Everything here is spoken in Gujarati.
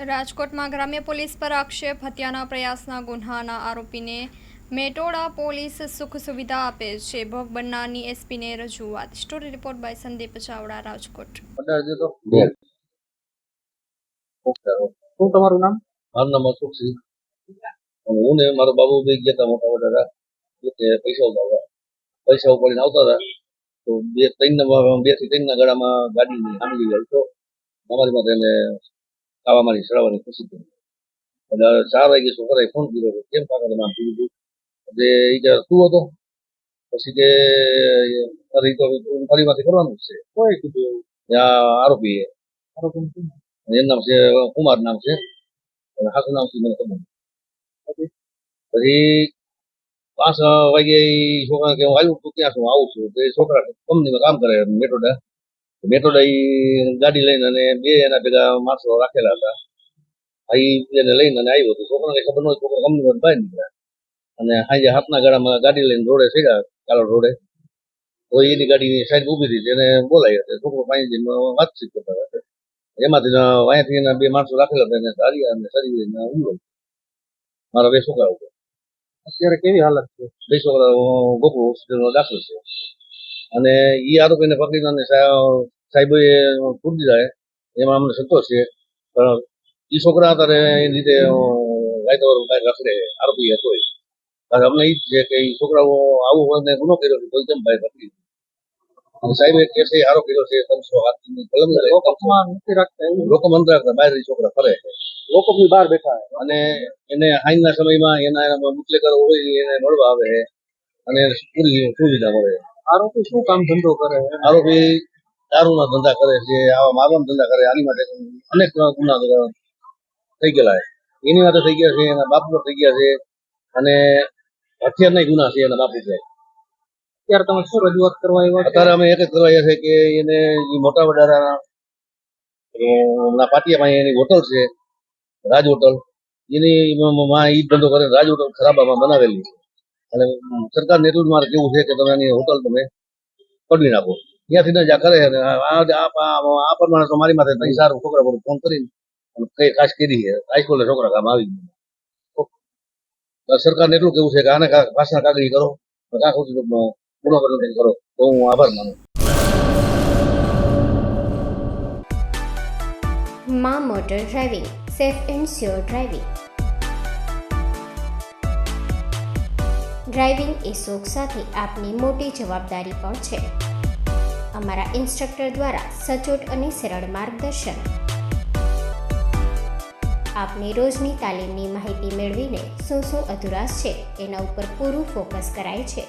રાજકોટમાં ગ્રામ્ય પોલીસ પર આક્ષેપ હત્યાના પ્રયાસના ગુન્હાના આરોપીને મેટોડા પોલીસ સુખ સુવિધા આપે છે. ભોગ બનનારની એસપીને રજૂઆત. Story report by Sandeep Chavda, Rajkot. શું તમારું નામ? મારું નામ અશોકસિંહ. હું ને મારો બાબુ બે ગયા હતા મોટા મોટા પૈસા ઉપાડીને આવતા હતા તો બે થી ત્રણ ના ગાડામાં ગાડી સામી ગઈ તો અમારી માટે એને ખાવા મારી ચડાવવાની ખુશી થઈ. એટલે 4 વાગે છોકરાએ ફોન કર્યો કેમ કાકા તમે આમ કીધું એટલે એ કે શું હતો પછી કે ફરી માંથી કરવાનું છે. કોઈ કીધું એવું? આરોપી એનું નામ છે કુમાર નામ છે, હાસુ નામ છે મને ખબર. પછી 5 વાગે છોકરા કે હું આવ્યું તું ક્યાં છું આવું છું તો એ છોકરા કંપનીમાં કામ કરે મેટોડા ગાડી લઈને અને બે એના ભેગા માણસો રાખેલા હતા. એને લઈને અને આવ્યો હતો. છોકરાને ખબર ન હોય, છોકરા કંપનીમાં બહાર નીકળ્યા અને સાંજે 7ના ગાડામાં ગાડી લઈને રોડે ચડ્યા કાલોડ રોડે. તો એની ગાડીની સાઈડ ઉભી હતી એને બોલાવી હતી. છોકરો પાસે વાતચીત કરતા હતા. એમાંથી અહીંયાથી એના 2 માણસો રાખેલા હતા એને ધાર્યા અને શરીર હુમલો મારા 2 છોકરા ઉપર. અત્યારે કેવી હાલત છે? 2 છોકરા ગોકુળ હોસ્પિટલમાં દાખલ છે અને એ આરોપીને પકડીને અને સાહેબોએ પૂરી દીધા. એમાં અમને સંતોષ છે. પણ એ છોકરા અત્યારે એ રીતે કાયદાવાળું કાંઈ રખડે આરોપી હતો. અમને એ જ છે કે એ છોકરાઓ આવું ગુનો કર્યો છે તો કેમ ભાઈ પકડી અને સાહેબે કેસે આરોપ કર્યો છે 307 કલમ લોકો મન રાખતા બહાર છોકરા ફરે લોકો બી બહાર બેઠા અને એને હાઈના સમયમાં એના બુટલેગર હોય એને મળવા આવે અને પૂરી સુવિધા મળે. આરોપી શું કામ ધંધો કરે? આરોપી દારૂના ધંધા કરે છે, આવા મારવાના ધંધા કરે. આની માટે અનેક ગુના થઈ ગયેલા એની માટે થઈ ગયા છે, એના બાપ પર થઈ ગયા છે અને હથિયારના ગુના છે એના બાપ ઉપર. અત્યારે તમે શું રજૂઆત કરવા આવ્યા? અત્યારે અમે એક જ કરવા આવ્યા છે કે એને મોટા વડાના પાટિયામાં એની હોટલ છે રાજ હોટલ, એની ઈ ધંધો કરે. રાજ હોટલ ખરાબામાં બનાવેલી અને સરકારને એટલું જ મારે કેવું છે કે તમે એની હોટલ તમે પડવી નાખો. ત્યાંથી ને જ્યાં કરે આ પ્રમાણે તો મારી માથે નહીં સારું છોકરા પર ફોન કરીને કઈ ખાસ કરી છે હાઈસ્કૂલ છોકરા કામ આવી ગયા. સરકારને એટલું કેવું છે કે આને પાછા કાગળી કરો, ગુનો કરો તો હું આભાર માનું. માં motor driving, safe and sure driving. Driving એ શોખ સાથે આપની મોટી જવાબદારી પણ છે. અમારા ઇન્સ્ટ્રક્ટર દ્વારા સચોટ અને સરળ માર્ગદર્શન. આપની રોજની તાલીમની માહિતી મેળવીને શું અધુરાશ છે એના ઉપર પૂરું ફોકસ કરાય છે.